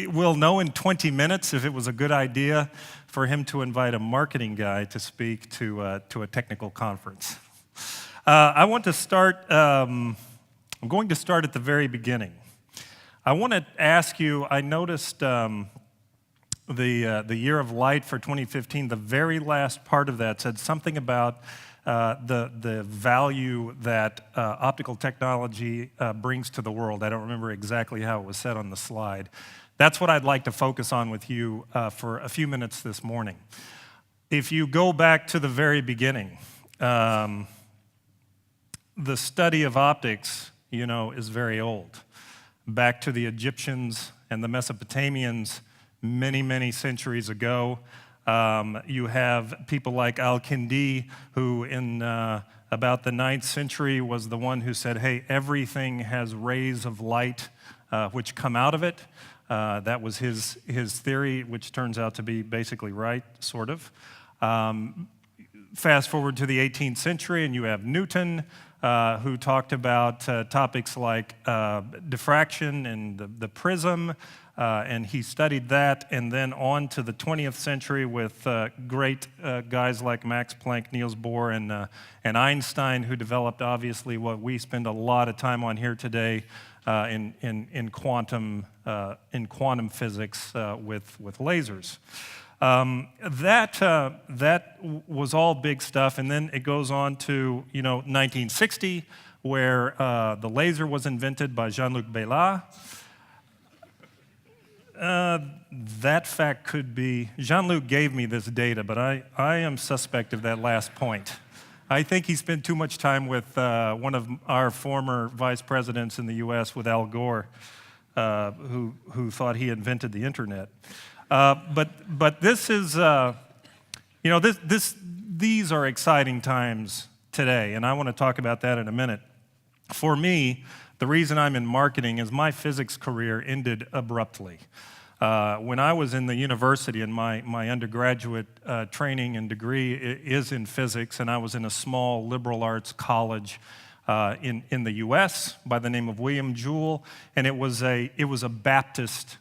We'll know in 20 minutes if it was a good idea for him to invite a marketing guy to speak to a technical conference. I'm going to start at the very beginning. I want to ask you, I noticed the Year of Light for 2015, the very last part of that said something about the value that optical technology brings to the world. I don't remember exactly how it was said on the slide. That's what I'd like to focus on with you for a few minutes this morning. If you go back to the very beginning, the study of optics, is very old. Back to the Egyptians and the Mesopotamians many, many centuries ago. You have people like Al-Kindi, who in about the 9th century was the one who said, hey, everything has rays of light which come out of it. That was his theory, which turns out to be basically right, sort of. Fast forward to the 18th century, and you have Newton, who talked about topics like diffraction and the prism, and he studied that, and then on to the 20th century with great guys like Max Planck, Niels Bohr, and Einstein, who developed obviously what we spend a lot of time on here today in quantum physics with lasers. That was all big stuff, and then it goes on to 1960, where the laser was invented by Jean-Luc Bellard. That fact could be, Jean-Luc gave me this data, but I am suspect of that last point. I think he spent too much time with one of our former vice presidents in the U.S., with Al Gore, who thought he invented the internet. But this is, these are exciting times today, and I want to talk about that in a minute. For me, the reason I'm in marketing is my physics career ended abruptly. When I was in the university, and my undergraduate training and degree is in physics, and I was in a small liberal arts college in the U.S. by the name of William Jewell, and it was a Baptist,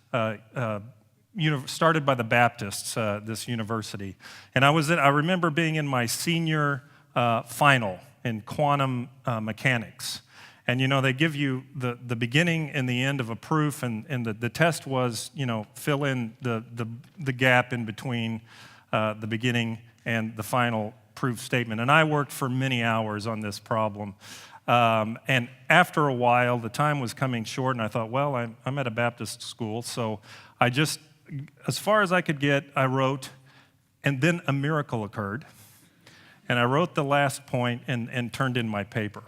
started by the Baptists, this university. And I remember being in my senior final in quantum mechanics. And they give you the beginning and the end of a proof, and the test was, fill in the gap in between the beginning and the final proof statement. And I worked for many hours on this problem. And after a while, the time was coming short, and I thought, well, I'm at a Baptist school, so I just, as far as I could get, I wrote, and then a miracle occurred. And I wrote the last point and turned in my paper.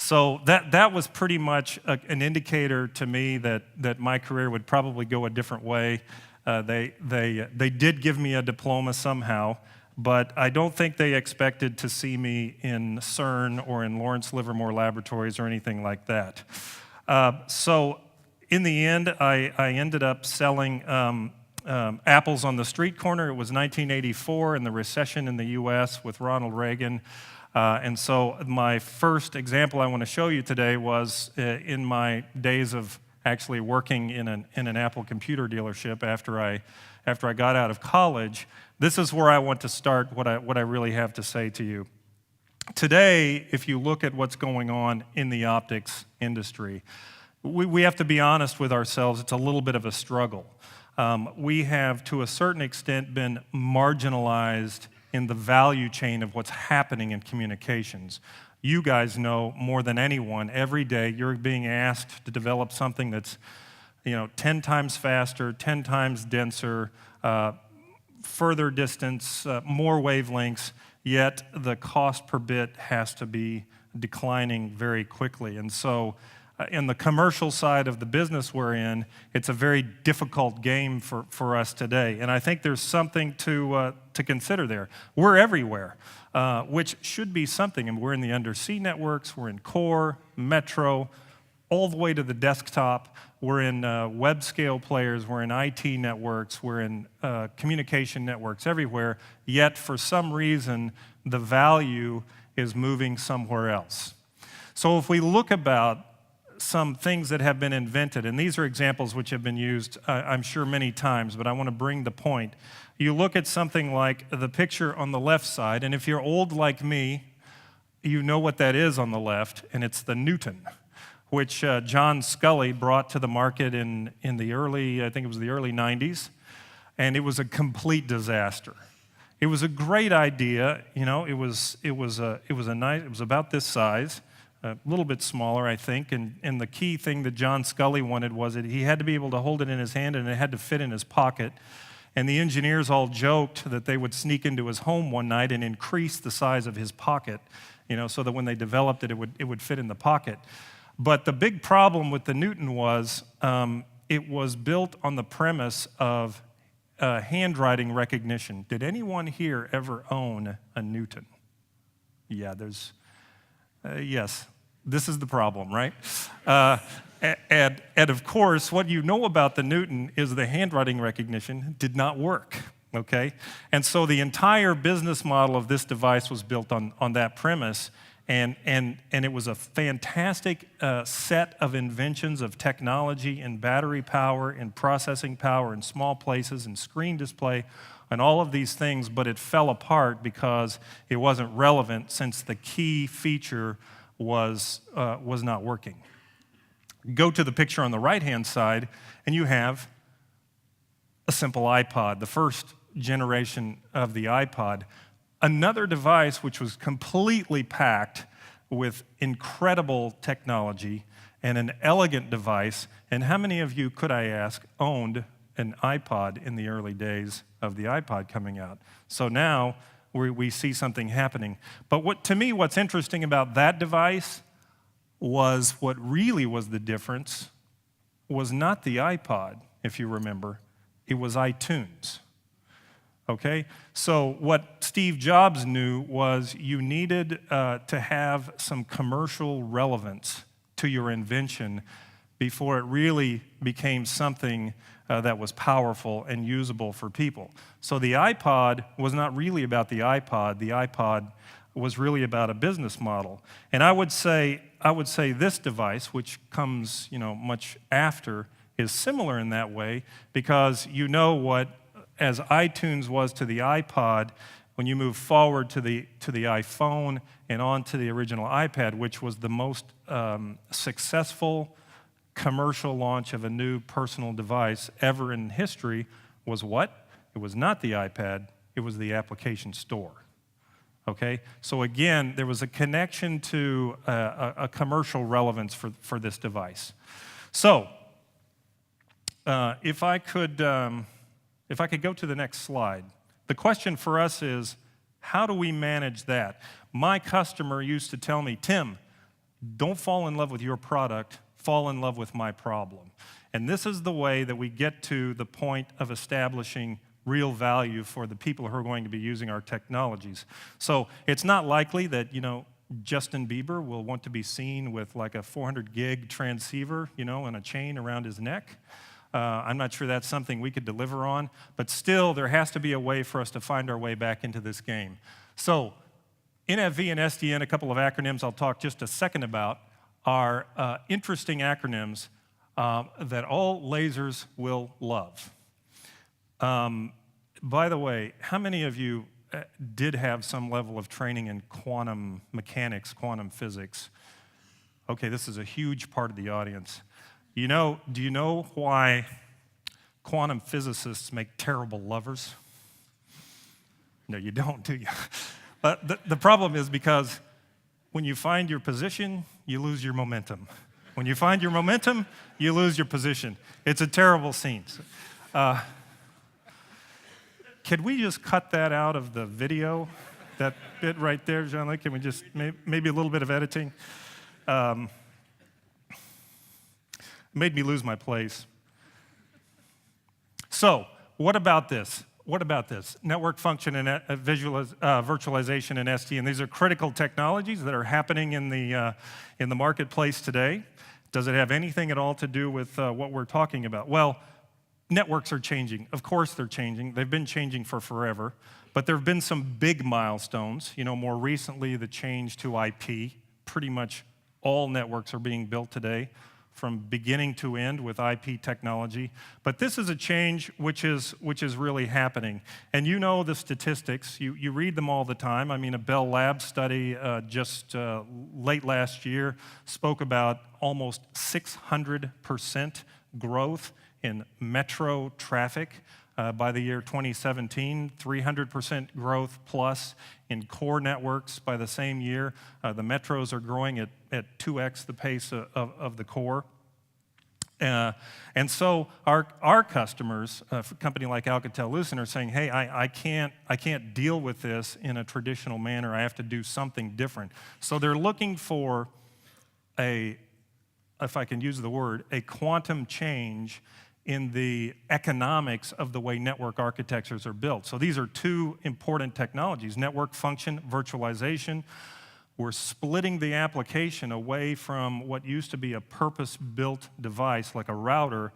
So that was pretty much an indicator to me that my career would probably go a different way. They did give me a diploma somehow, but I don't think they expected to see me in CERN or in Lawrence Livermore Laboratories or anything like that. So in the end, I ended up selling apples on the street corner. It was 1984 and the recession in the U.S. with Ronald Reagan. And so my first example I want to show you today was in my days of actually working in an Apple computer dealership after I got out of college. This is where I want to start what I really have to say to you. Today, if you look at what's going on in the optics industry, we have to be honest with ourselves. It's a little bit of a struggle. We have, to a certain extent, been marginalized in the value chain of what's happening in communications. You guys know more than anyone, every day you're being asked to develop something that's 10 times faster, 10 times denser, further distance, more wavelengths, yet the cost per bit has to be declining very quickly. And so in the commercial side of the business we're in, it's a very difficult game for us today. And I think there's something to consider there. We're everywhere, which should be something. And we're in the undersea networks, we're in core, metro, all the way to the desktop. We're in web scale players, we're in IT networks, we're in communication networks everywhere, yet for some reason, the value is moving somewhere else. So if we look about some things that have been invented, and these are examples which have been used, I'm sure, many times, but I want to bring the point. You look at something like the picture on the left side, and if you're old like me, you know what that is on the left, and it's the Newton, which John Scully brought to the market in the early, I think it was the early 90s, and it was a complete disaster. It was a great idea, you know. It was about this size, a little bit smaller, I think, and the key thing that John Scully wanted was that he had to be able to hold it in his hand and it had to fit in his pocket. And the engineers all joked that they would sneak into his home one night and increase the size of his pocket, you know, so that when they developed it, it would fit in the pocket. But the big problem with the Newton was it was built on the premise of handwriting recognition. Did anyone here ever own a Newton? Yeah, yes, this is the problem, right? And of course, what you know about the Newton is the handwriting recognition did not work, okay? And so the entire business model of this device was built on that premise, and it was a fantastic set of inventions of technology and battery power and processing power in small places and screen display and all of these things, but it fell apart because it wasn't relevant since the key feature was not working. Go to the picture on the right-hand side, and you have a simple iPod, the first generation of the iPod. Another device which was completely packed with incredible technology and an elegant device. And how many of you, could I ask, owned an iPod in the early days of the iPod coming out? So now we see something happening. But to me, what's interesting about that device was what really was the difference was not the iPod, if you remember. It was iTunes. Okay? So what Steve Jobs knew was you needed to have some commercial relevance to your invention before it really became something that was powerful and usable for people. So the iPod was not really about the iPod. The iPod was really about a business model. And I would say this device, which comes, you know, much after, is similar in that way, because you know what, as iTunes was to the iPod, when you move forward to the iPhone and on to the original iPad, which was the most successful commercial launch of a new personal device ever in history, was what? It was not the iPad, it was the application store. Okay? So again, there was a connection to a commercial relevance for this device. So, if I could go to the next slide. The question for us is, how do we manage that? My customer used to tell me, Tim, don't fall in love with your product, fall in love with my problem. And this is the way that we get to the point of establishing real value for the people who are going to be using our technologies. So it's not likely that, you know, Justin Bieber will want to be seen with like a 400 gig transceiver, you know, and a chain around his neck. I'm not sure that's something we could deliver on, but still there has to be a way for us to find our way back into this game. So NFV and SDN, a couple of acronyms I'll talk just a second about, are interesting acronyms that all lasers will love. By the way, how many of you did have some level of training in quantum mechanics, quantum physics? Okay, this is a huge part of the audience. Do you know why quantum physicists make terrible lovers? No, you don't, do you? But the problem is because when you find your position, you lose your momentum. When you find your momentum, you lose your position. It's a terrible scene. Could we just cut that out of the video? That bit right there, Jean-Luc? Can we just, maybe a little bit of editing? Made me lose my place. So, what about this? What about this? Network function and virtualization and SDN. These are critical technologies that are happening in the marketplace today. Does it have anything at all to do with what we're talking about? Well, networks are changing. Of course they're changing. They've been changing for forever. But there have been some big milestones. You know, more recently, the change to IP. Pretty much all networks are being built today from beginning to end with IP technology. But this is a change which is really happening. And you know the statistics. You read them all the time. I mean, a Bell Labs study just late last year spoke about almost 600% growth in metro traffic. By the year 2017, 300% growth plus in core networks by the same year. The metros are growing at 2x the pace of the core. And so our customers, a company like Alcatel-Lucent, are saying, hey, I can't deal with this in a traditional manner. I have to do something different. So they're looking for if I can use the word, a quantum change in the economics of the way network architectures are built. So these are two important technologies, network function, virtualization. We're splitting the application away from what used to be a purpose-built device like a router,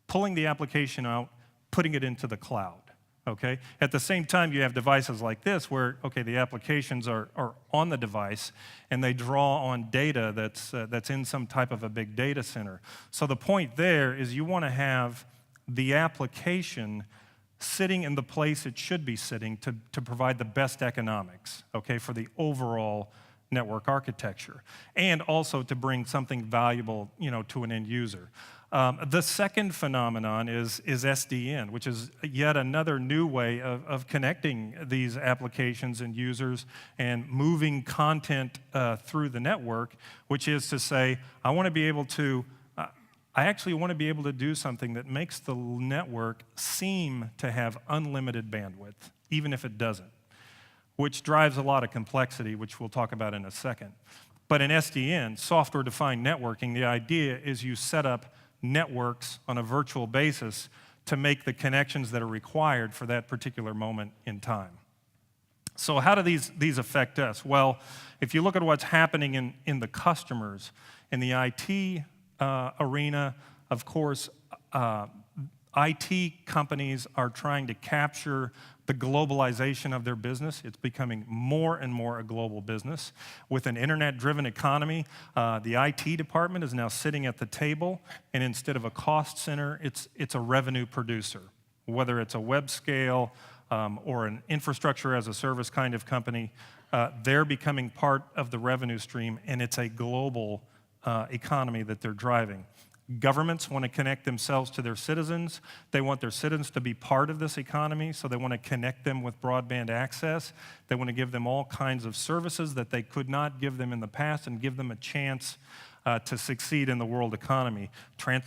pulling the application out, putting it into the cloud. Okay? At the same time, you have devices like this where, okay, the applications are on the device and they draw on data that's in some type of a big data center. So the point there is you want to have the application sitting in the place it should be sitting to provide the best economics, okay, for the overall network architecture, and also to bring something valuable, you know, to an end user. The second phenomenon is SDN, which is yet another new way of connecting these applications and users and moving content through the network, which is to say, I actually want to be able to do something that makes the network seem to have unlimited bandwidth, even if it doesn't, which drives a lot of complexity, which we'll talk about in a second. But in SDN, software-defined networking, the idea is you set up networks on a virtual basis to make the connections that are required for that particular moment in time. So how do these affect us? Well, if you look at what's happening in the customers, in the IT arena, of course, IT companies are trying to capture the globalization of their business. It's becoming more and more a global business. With an internet-driven economy, the IT department is now sitting at the table, and instead of a cost center, it's a revenue producer. Whether it's a web scale or an infrastructure as a service kind of company, they're becoming part of the revenue stream, and it's a global economy that they're driving. Governments want to connect themselves to their citizens. They want their citizens to be part of this economy, so they want to connect them with broadband access. They want to give them all kinds of services that they could not give them in the past and give them a chance to succeed in the world economy.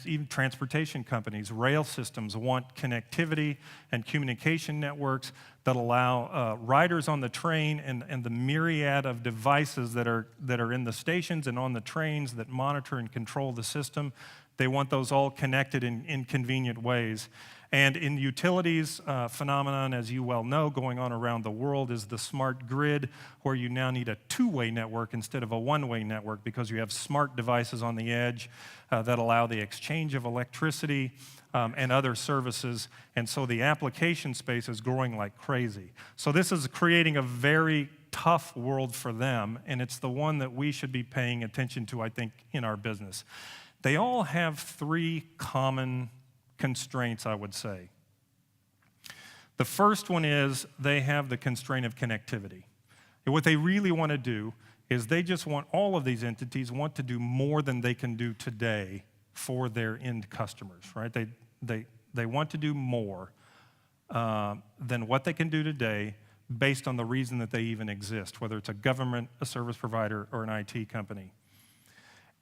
Even transportation companies, rail systems want connectivity and communication networks that allow riders on the train and the myriad of devices that are in the stations and on the trains that monitor and control the system. They want those all connected in convenient ways. And in utilities, phenomenon, as you well know, going on around the world is the smart grid, where you now need a two-way network instead of a one-way network because you have smart devices on the edge that allow the exchange of electricity and other services. And so the application space is growing like crazy. So this is creating a very tough world for them, and it's the one that we should be paying attention to, I think, in our business. They all have three common constraints, I would say. The first one is they have the constraint of connectivity. And what they really want to do is they just want, all of these entities want to do more than they can do today for their end customers, right? They want to do more than what they can do today based on the reason that they even exist, whether it's a government, a service provider, or an IT company.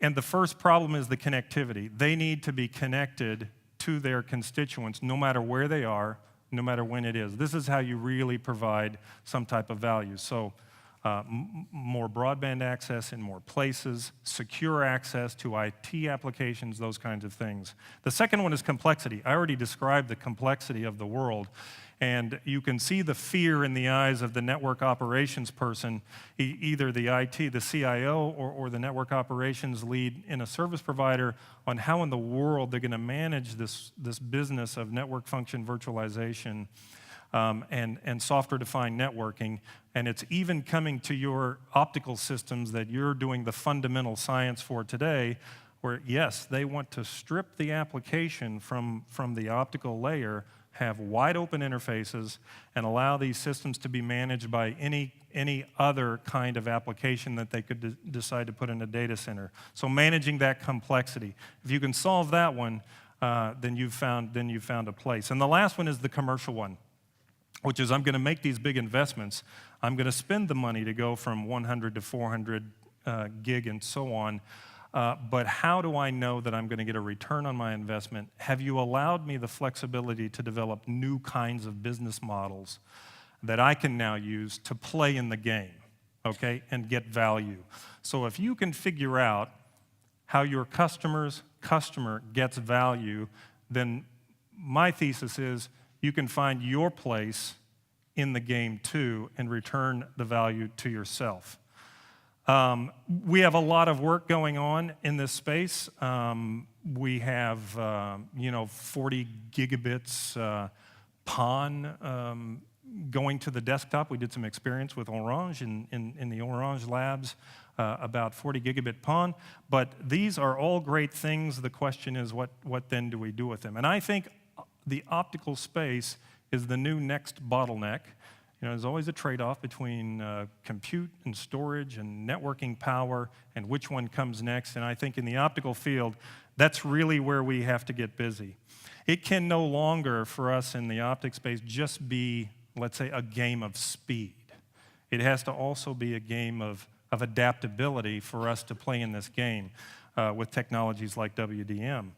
And the first problem is the connectivity. They need to be connected to their constituents no matter where they are, no matter when it is. This is how you really provide some type of value. So more broadband access in more places, secure access to IT applications, those kinds of things. The second one is complexity. I already described the complexity of the world. And you can see the fear in the eyes of the network operations person, either the IT, the CIO, or the network operations lead in a service provider, on how in the world they're going to manage this business of network function virtualization and software-defined networking. And it's even coming to your optical systems that you're doing the fundamental science for today, where, yes, they want to strip the application from the optical layer, have wide open interfaces, and allow these systems to be managed by any other kind of application that they could decide to put in a data center. So managing that complexity. If you can solve that one, then you've found a place. And the last one is the commercial one, which is I'm going to make these big investments. I'm going to spend the money to go from 100 to 400 gig and so on. But how do I know that I'm going to get a return on my investment? Have you allowed me the flexibility to develop new kinds of business models that I can now use to play in the game, okay, and get value? So if you can figure out how your customer gets value, then my thesis is you can find your place in the game too and return the value to yourself. We have a lot of work going on in this space. We have, 40 gigabits PON going to the desktop. We did some experience with Orange in the Orange labs about 40 gigabit PON. But these are all great things. The question is, what then do we do with them? And I think the optical space is the new next bottleneck. There's always a trade-off between compute and storage and networking power and which one comes next. And I think in the optical field, that's really where we have to get busy. It can no longer, for us in the optic space, just be, let's say, a game of speed. It has to also be a game of adaptability for us to play in this game with technologies like WDM.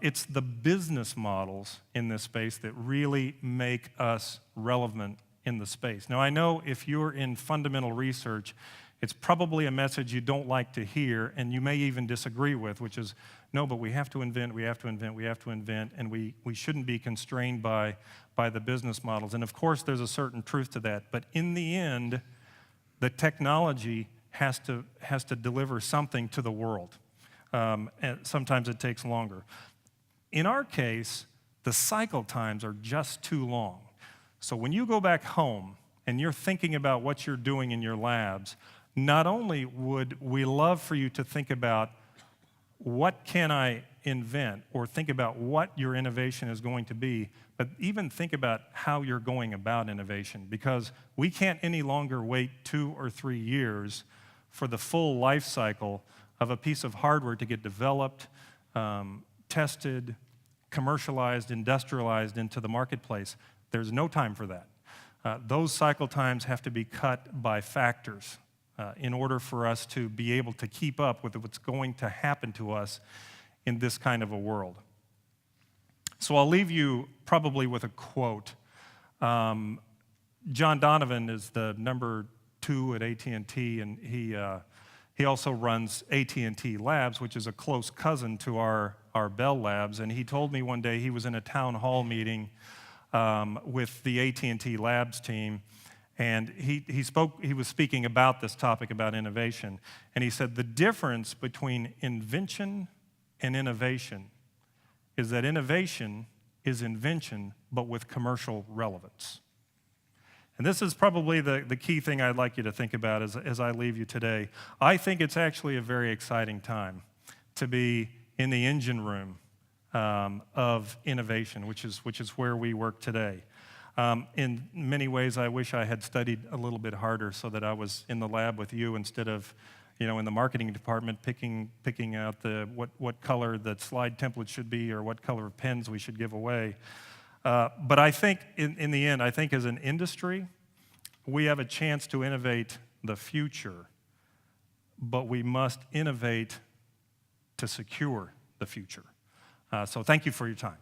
It's the business models in this space that really make us relevant in the space. Now, I know if you're in fundamental research, it's probably a message you don't like to hear, and you may even disagree with, which is, no, but we have to invent, we have to invent, we have to invent, and we shouldn't be constrained by the business models. And of course, there's a certain truth to that. But in the end, the technology has to deliver something to the world. And sometimes it takes longer. In our case, the cycle times are just too long. So when you go back home and you're thinking about what you're doing in your labs, not only would we love for you to think about what can I invent, or think about what your innovation is going to be, but even think about how you're going about innovation, because we can't any longer wait 2 or 3 years for the full life cycle of a piece of hardware to get developed, tested, commercialized, industrialized into the marketplace. There's no time for that. Those cycle times have to be cut by factors in order for us to be able to keep up with what's going to happen to us in this kind of a world. So I'll leave you probably with a quote. John Donovan is the number 2 at AT&T, and he also runs AT&T Labs, which is a close cousin to our Bell Labs. And he told me one day he was in a town hall meeting with the AT&T Labs team, and he was speaking about this topic about innovation, and he said the difference between invention and innovation is that innovation is invention, but with commercial relevance. And this is probably the key thing I'd like you to think about as I leave you today. I think it's actually a very exciting time to be in the engine room of innovation, which is where we work today. In many ways, I wish I had studied a little bit harder so that I was in the lab with you instead of, in the marketing department picking out what color the slide template should be or what color of pens we should give away. But I think in the end, I think as an industry, we have a chance to innovate the future, but we must innovate to secure the future. So thank you for your time.